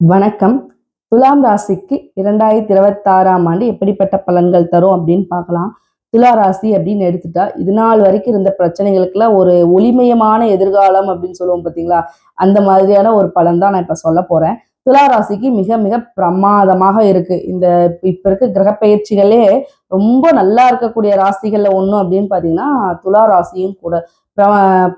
வணக்கம். துலாம் ராசிக்கு 2026ஆம் ஆண்டு எப்படிப்பட்ட பலன்கள் தரும் அப்படின்னு பார்க்கலாம். துலா ராசி அப்படின்னு எடுத்துட்டா இது நாள் வரைக்கும் இருந்த பிரச்சனைகளுக்கெல்லாம் ஒரு ஒளிமயமான எதிர்காலம் அப்படின்னு சொல்லுவோம் பார்த்தீங்களா? அந்த மாதிரியான ஒரு பலன் தான் நான் இப்ப சொல்ல போறேன். துலா ராசிக்கு மிக மிக பிரமாதமாக இருக்கு. இப்ப இருக்க கிரக பெயர்ச்சிகளே ரொம்ப நல்லா இருக்கக்கூடிய ராசிகள்ல ஒண்ணு அப்படின்னு பார்த்தீங்கன்னா துலா ராசியும் கூட.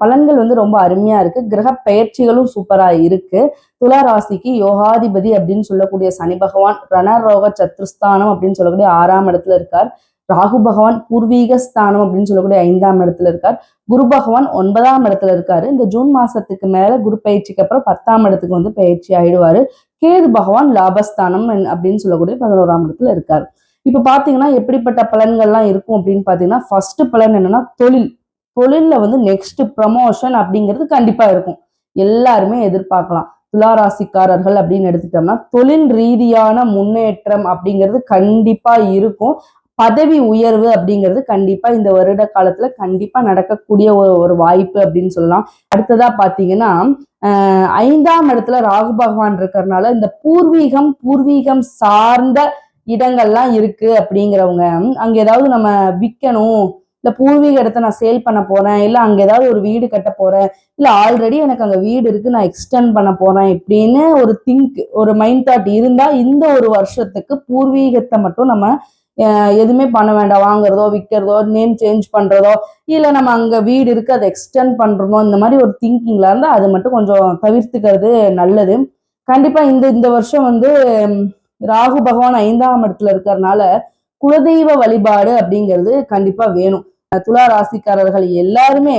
பலன்கள் வந்து ரொம்ப அருமையா இருக்கு. கிரக பெயர்ச்சிகளும் சூப்பரா இருக்கு. துலா ராசிக்கு யோகாதிபதி அப்படின்னு சொல்லக்கூடிய சனி பகவான் ரணரோக சத்ருஸ்தானம் அப்படின்னு சொல்லக்கூடிய 6ஆம் இடத்துல இருக்கார். ராகு பகவான் பூர்வீக ஸ்தானம் அப்படின்னு சொல்லக்கூடிய 5ஆம் இடத்துல இருக்கார். குரு பகவான் 9ஆம் இடத்துல இருக்காரு. இந்த ஜூன் மாசத்துக்கு மேல குரு பயிற்சிக்கு அப்புறம் 10ஆம் இடத்துக்கு வந்து பயிற்சி ஆயிடுவாரு. கேது பகவான் லாபஸ்தானம் அப்படின்னு சொல்லக்கூடிய 11ஆம் இடத்துல இருக்காரு. இப்ப பாத்தீங்கன்னா எப்படிப்பட்ட பலன்கள்லாம் இருக்கும் அப்படின்னு பாத்தீங்கன்னா ஃபர்ஸ்ட் பலன் என்னன்னா தொழில்ல வந்து நெக்ஸ்ட் ப்ரமோஷன் அப்படிங்கிறது கண்டிப்பா இருக்கும். எல்லாருமே எதிர்பார்க்கலாம். துலா ராசிக்காரர்கள் அப்படின்னு எடுத்துட்டோம்னா தொழில் ரீதியான முன்னேற்றம் அப்படிங்கிறது கண்டிப்பா இருக்கும். பதவி உயர்வு அப்படிங்கிறது கண்டிப்பா இந்த வருட காலத்துல கண்டிப்பா நடக்கக்கூடிய ஒரு வாய்ப்பு அப்படின்னு சொல்லலாம். அடுத்ததா பாத்தீங்கன்னா 5ஆம் இடத்துல ராகு பகவான் இருக்கிறதுனால இந்த பூர்வீகம் சார்ந்த இடங்கள்லாம் இருக்கு அப்படிங்கிறவங்க அங்க ஏதாவது நம்ம விற்கணும், இல்ல பூர்வீக இடத்த நான் சேல் பண்ண போறேன், இல்ல அங்க ஏதாவது ஒரு வீடு கட்ட போறேன், இல்ல ஆல்ரெடி எனக்கு அங்க வீடு இருக்கு நான் எக்ஸ்டெண்ட் பண்ண போறேன் இப்படின்னு ஒரு மைண்ட் தாட் இருந்தா இந்த ஒரு வருஷத்துக்கு பூர்வீகத்தை மட்டும் நம்ம எதுவுமே பண்ண வேண்டாம். வாங்குறதோ விற்கிறதோ நேம் சேஞ்ச் பண்றதோ இல்ல நம்ம அங்க வீடு இருக்கு அதை எக்ஸ்டெண்ட் பண்றோமோ இந்த மாதிரி ஒரு திங்கிங்ல இருந்தா அது மட்டும் கொஞ்சம் தவிர்த்துக்கிறது நல்லது. கண்டிப்பா இந்த இந்த வருஷம் வந்து ராகு பகவான் 5ஆம் இடத்துல இருக்கிறதுனால குலதெய்வ வழிபாடு அப்படிங்கிறது கண்டிப்பா வேணும். துலா ராசிக்காரர்கள் எல்லாருமே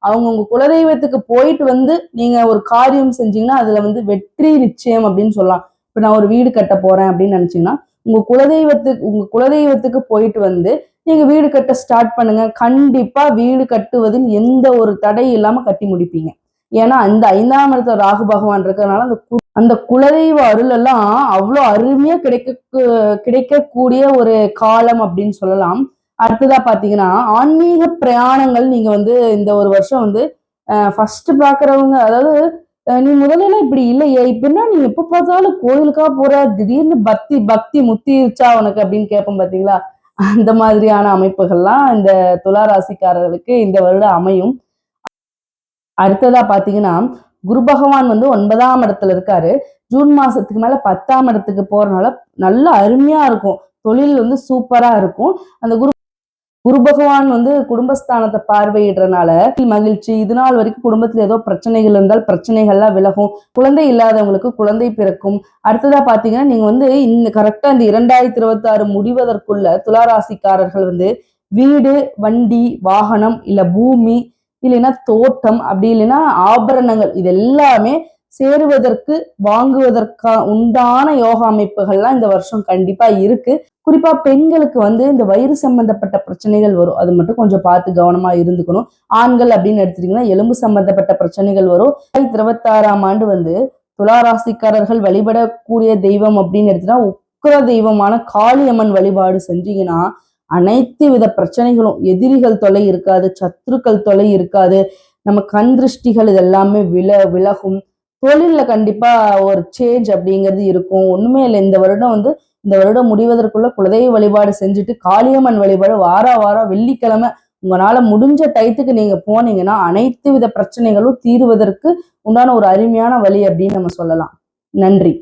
அவங்கவுங்க குலதெய்வத்துக்கு போயிட்டு வந்து நீங்க ஒரு காரியம் செஞ்சீங்கன்னா அதுல வந்து வெற்றி நிச்சயம் அப்படின்னு சொல்லலாம். இப்ப நான் ஒரு வீடு கட்ட போறேன் அப்படின்னு நினைச்சீங்கன்னா உங்க குலதெய்வத்துக்கு போயிட்டு வந்து நீங்க வீடு கட்ட ஸ்டார்ட் பண்ணுங்க. கண்டிப்பா வீடு கட்டுவதில் எந்த ஒரு தடை இல்லாம கட்டி முடிப்பீங்க. ஏன்னா அந்த 5ஆம் இடத்துல ராகு பகவான் இருக்கிறதுனால அந்த குலதெய்வ அருள் எல்லாம் அவ்வளோ அருமையா கிடைக்கக்கூடிய ஒரு காலம் அப்படின்னு சொல்லலாம். அடுத்ததா பாத்தீங்கன்னா ஆன்மீக பிரயாணங்கள் நீங்க வந்து இந்த ஒரு வருஷம் வந்து ஃபர்ஸ்ட் பாக்குறவங்க, அதாவது நீ முதல்ல இப்படி இல்லையே, இப்ப என்ன நீ எப்ப பார்த்தாலும் கோயிலுக்கா போற, திடீர்னு பக்தி பக்தி முத்திருச்சா உனக்கு அப்படின்னு கேட்போம் பாத்தீங்களா? அந்த மாதிரியான அமைப்புகள்லாம் இந்த துலா ராசிக்காரர்களுக்கு இந்த வருடம் அமையும். அடுத்ததா பாத்தீங்கன்னா குரு பகவான் வந்து 9ஆம் இடத்துல இருக்காரு. ஜூன் மாசத்துக்கு மேல 10ஆம் இடத்துக்கு போறதுனால நல்ல அருமையா இருக்கும். தொழில் வந்து சூப்பரா இருக்கும். அந்த குரு பகவான் வந்து குடும்பஸ்தானத்தை பார்வையிடுறதுனால மகிழ்ச்சி. இது நாள் வரைக்கும் குடும்பத்துல ஏதோ பிரச்சனைகள் இருந்தால் பிரச்சனைகள்லாம் விலகும். குழந்தை இல்லாதவங்களுக்கு குழந்தை பிறக்கும். அடுத்ததா பாத்தீங்கன்னா நீங்க வந்து இந்த கரெக்டா இந்த 2026 முடிவதற்குள்ள துளாராசிக்காரர்கள் வந்து வீடு, வண்டி, வாகனம், இல்ல பூமி, இல்லைன்னா தோட்டம், அப்படி இல்லைன்னா ஆபரணங்கள், இது எல்லாமே சேருவதற்கு வாங்குவதற்கா உண்டான யோகா அமைப்புகள்லாம் இந்த வருஷம் கண்டிப்பா இருக்கு. குறிப்பா பெண்களுக்கு வந்து இந்த வயிறு சம்பந்தப்பட்ட பிரச்சனைகள் வரும். அது மட்டும் கொஞ்சம் பார்த்து கவனமா இருந்துக்கணும். ஆண்கள் அப்படின்னு எடுத்துட்டீங்கன்னா எலும்பு சம்பந்தப்பட்ட பிரச்சனைகள் வரும். 2026ஆம் ஆண்டு வந்து துளாராசிக்காரர்கள் வழிபடக்கூடிய தெய்வம் அப்படின்னு எடுத்துட்டா உக்கிர தெய்வமான காளியம்மன் வழிபாடு செஞ்சீங்கன்னா அனைத்து வித பிரச்சனைகளும், எதிரிகள் தொல்லை இருக்காது, சத்துருக்கள் தொல்லை இருக்காது, நம்ம கண் திருஷ்டிகள் இதெல்லாமே விலகும். தொழில்ல கண்டிப்பா ஒரு சேஞ்ச் அப்படிங்கிறது இருக்கும். ஒண்ணுமே இல்லை, இந்த வருடம் முடிவதற்குள்ள குலதெய்வ வழிபாடு செஞ்சுட்டு காளியம்மன் வழிபாடு வாரம் வெள்ளிக்கிழமை உங்களால முடிஞ்ச டயத்துக்கு நீங்க போனீங்கன்னா அனைத்து வித பிரச்சனைகளும் தீருவதற்கு உண்டான ஒரு அருமையான வழி அப்படின்னு நம்ம சொல்லலாம். நன்றி.